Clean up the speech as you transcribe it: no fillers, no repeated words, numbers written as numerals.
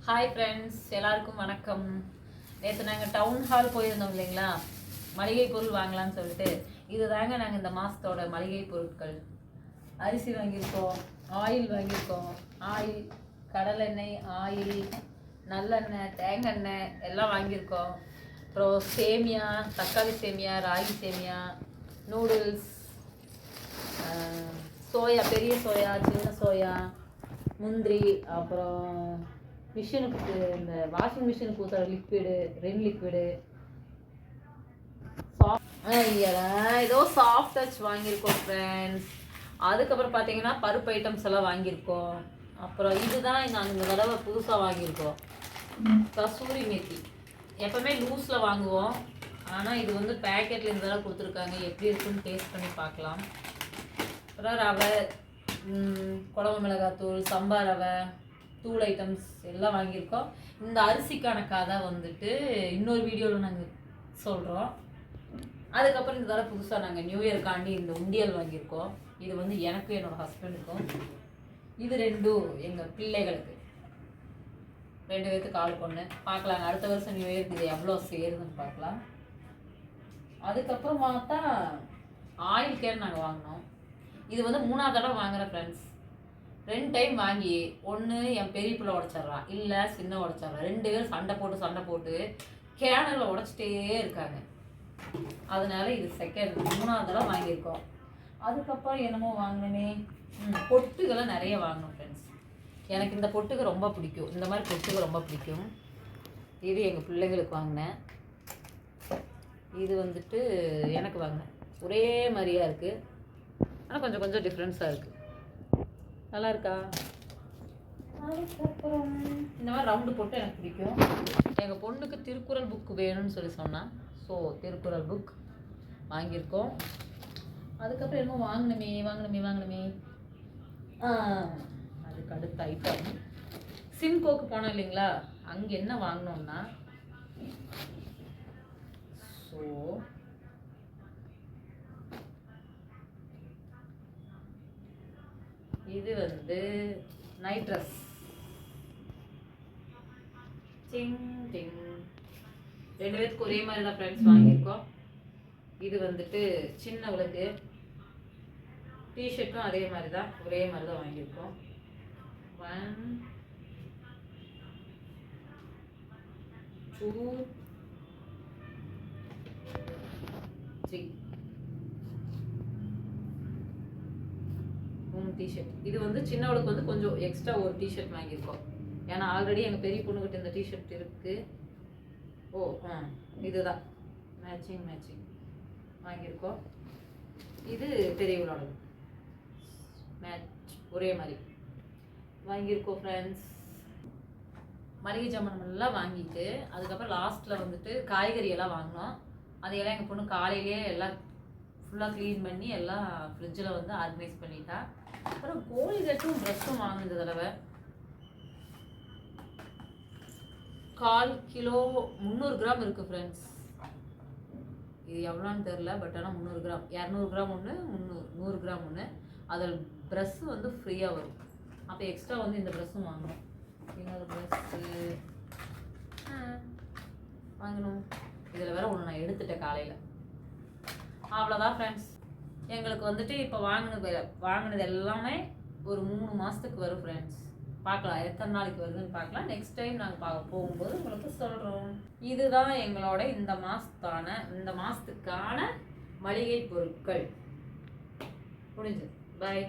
Hi friends, எல்லாருக்கும் வணக்கம். நேற்று நாங்கள் டவுன் ஹால் போயிருந்தோம் இல்லைங்களா, மளிகை பொருள் வாங்கலாம்னு சொல்லிட்டு. இது தாங்க நாங்கள் இந்த மாதத்தோட மளிகை பொருட்கள். அரிசி வாங்கியிருக்கோம், ஆயில் வாங்கியிருக்கோம், ஆயில், கடலெண்ணெய், ஆயில், நல்லெண்ணெய், தேங்காய் எல்லாம் வாங்கியிருக்கோம். அப்புறம் சேமியா, தக்காளி சேமியா, ராகி சேமியா, நூடுல்ஸ், சோயா, பெரிய சோயா, சின்ன சோயா, முந்திரி, அப்புறம் மிஷினுக்கு இந்த வாஷிங் மிஷினுக்கு ஊற்றுற லிக்விடு, லிக்விடு, ஏதோ சாஃப்ட் டச் வாங்கியிருக்கோம் ஃப்ரெண்ட்ஸ். அதுக்கப்புறம் பார்த்தீங்கன்னா பருப்பு ஐட்டம்ஸ் எல்லாம் வாங்கியிருக்கோம். அப்புறம் இதுதான் நாங்கள் இந்த தடவை புதுசாக வாங்கியிருக்கோம், கசூரி மேத்தி. எப்போவுமே லூஸில் வாங்குவோம், ஆனால் இது வந்து பேக்கெட்டில் இந்த தடவை கொடுத்துருக்காங்க. எப்படி இருக்குன்னு டேஸ்ட் பண்ணி பார்க்கலாம். அப்புறம் ரவை, குழம்பு மிளகாத்தூள், சம்பா ரவை, தூள் ஐட்டம்ஸ் எல்லாம் வாங்கியிருக்கோம். இந்த அரிசிக்கான கதை வந்துட்டு இன்னொரு வீடியோவில் நாங்கள் சொல்கிறோம். அதுக்கப்புறம் இந்த தடவை புதுசாக நாங்கள் நியூ இயர்க்காண்டி இந்த உண்டியல் வாங்கியிருக்கோம். இது வந்து எனக்கும் என்னோடய ஹஸ்பண்டுக்கும். இது ரெண்டும் எங்கள் பிள்ளைகளுக்கு, 2 பேர்த்துக்கு ஆள் பொண்ணு. பார்க்கலாங்க அடுத்த வருஷம் நியூ இயர்க்கு இது எவ்வளோ சேருதுன்னு பார்க்கலாம். அதுக்கப்புறம் பார்த்தா ஆயில் கேன் நாங்கள் வாங்கினோம். இது வந்து 3ஆவது தடவை வாங்குகிறேன் ஃப்ரெண்ட்ஸ். 2 டைம் வாங்கி, ஒன்று என் பெரிய பிள்ளை உடச்சிட்றான், இல்லை சின்ன உடச்சிட்றான். 2 பேரும் சண்டை போட்டு கேனில் உடச்சிட்டே இருக்காங்க. அதனால இது 3ஆவது தடவை வாங்கியிருக்கோம். அதுக்கப்புறம் என்னமோ வாங்கினே, பொட்டுகளை நிறைய வாங்கணும் ஃப்ரெண்ட்ஸ். எனக்கு இந்த பொட்டுக்கு ரொம்ப பிடிக்கும், இந்த மாதிரி பொட்டுக்கு ரொம்ப பிடிக்கும். இது எங்கள் பிள்ளைங்களுக்கு வாங்கினேன். இது வந்துட்டு எனக்கு வாங்கினேன். ஒரே மாதிரியாக இருக்குது, ஆனால் கொஞ்சம் கொஞ்சம் டிஃப்ரென்ஸாக இருக்குது. நல்லா இருக்கா? அதுக்கப்புறம் இந்த மாதிரி ரவுண்டு போட்டு எனக்கு பிடிக்கும். எங்கள் பொண்ணுக்கு திருக்குறள் புக்கு வேணும்னு சொல்லி சொன்னான். ஸோ திருக்குறள் புக் வாங்கியிருக்கோம். அதுக்கப்புறம் என்னமோ வாங்கணுமே. அதுக்கு அடுத்த ஐட்டம் சிம்கோக்கு போனோம் இல்லைங்களா, அங்கே என்ன வாங்கினோம்னா, ஸோ இது வந்து நைட் ட்ரெஸ். டிங் டிங் 2 பேருக்கு ஒரே மாதிரி தான் ஃப்ரெண்ட்ஸ் வாங்கியிருக்கோம். இது வந்துட்டு சின்னவளுக்கு. டிஷர்ட்டும் அதே மாதிரி தான், ஒரே மாதிரி தான் வாங்கியிருக்கோம். 1 2 3 டிஷர்ட். இது வந்து சின்னவளுக்கு வந்து கொஞ்சம் எக்ஸ்ட்ரா ஒரு டிஷர்ட் வாங்கியிருக்கோம். ஏன்னா ஆல்ரெடி எங்கள் பெரிய பொண்ணுக்கிட்ட இந்த டிஷர்ட் இருக்குது. இதுதான் மேட்சிங் வாங்கியிருக்கோம். இது பெரியவளோட மேட்ச், ஒரே மாதிரி வாங்கியிருக்கோம் ஃப்ரெண்ட்ஸ். மளிகை ஜாமான் எல்லாம் வாங்கிட்டு அதுக்கப்புறம் லாஸ்ட்டில் வந்துட்டு காய்கறி எல்லாம் வாங்கினோம். அதையெல்லாம் எங்கள் பொண்ணு காலையிலேயே எல்லாம் ஃபுல்லாக க்ளீன் பண்ணி எல்லாம் ஃப்ரிட்ஜில் வந்து ஆர்கனைஸ் பண்ணிட்டா. அப்புறம் கோல்கேட்டும் ப்ரஷ்ஷும் வாங்கின இந்த தடவை. 1/4 கிலோ 300 கிராம் இருக்குது ஃப்ரெண்ட்ஸ். இது எவ்வளோன்னு தெரில, பட் ஆனால் 300 கிராம், 200 கிராம் ஒன்று, 100 கிராம் ஒன்று. அதில் ப்ரஷ்ஷு வந்து ஃப்ரீயாக வரும். அப்போ எக்ஸ்ட்ரா வந்து இந்த ப்ரஷ்ஷும் வாங்கணும். இன்னொரு ப்ரஷ்ஷு வாங்கணும். இதில் வேறு ஒன்று நான் எடுத்துட்டேன் காலையில். அவ்வளோதான் ஃப்ரெண்ட்ஸ். எங்களுக்கு வந்துட்டு இப்போ வாங்கினது எல்லாமே ஒரு 3 மாதத்துக்கு வரும் ஃப்ரெண்ட்ஸ். பார்க்கலாம் எத்தனை நாளைக்கு வருதுன்னு பார்க்கலாம். நெக்ஸ்ட் டைம் நாங்கள் போகும்போது உங்களுக்கு சொல்கிறோம். இதுதான் எங்களோட இந்த மாதத்துக்கான மளிகை பொருட்கள் முடிஞ்சது. பாய்.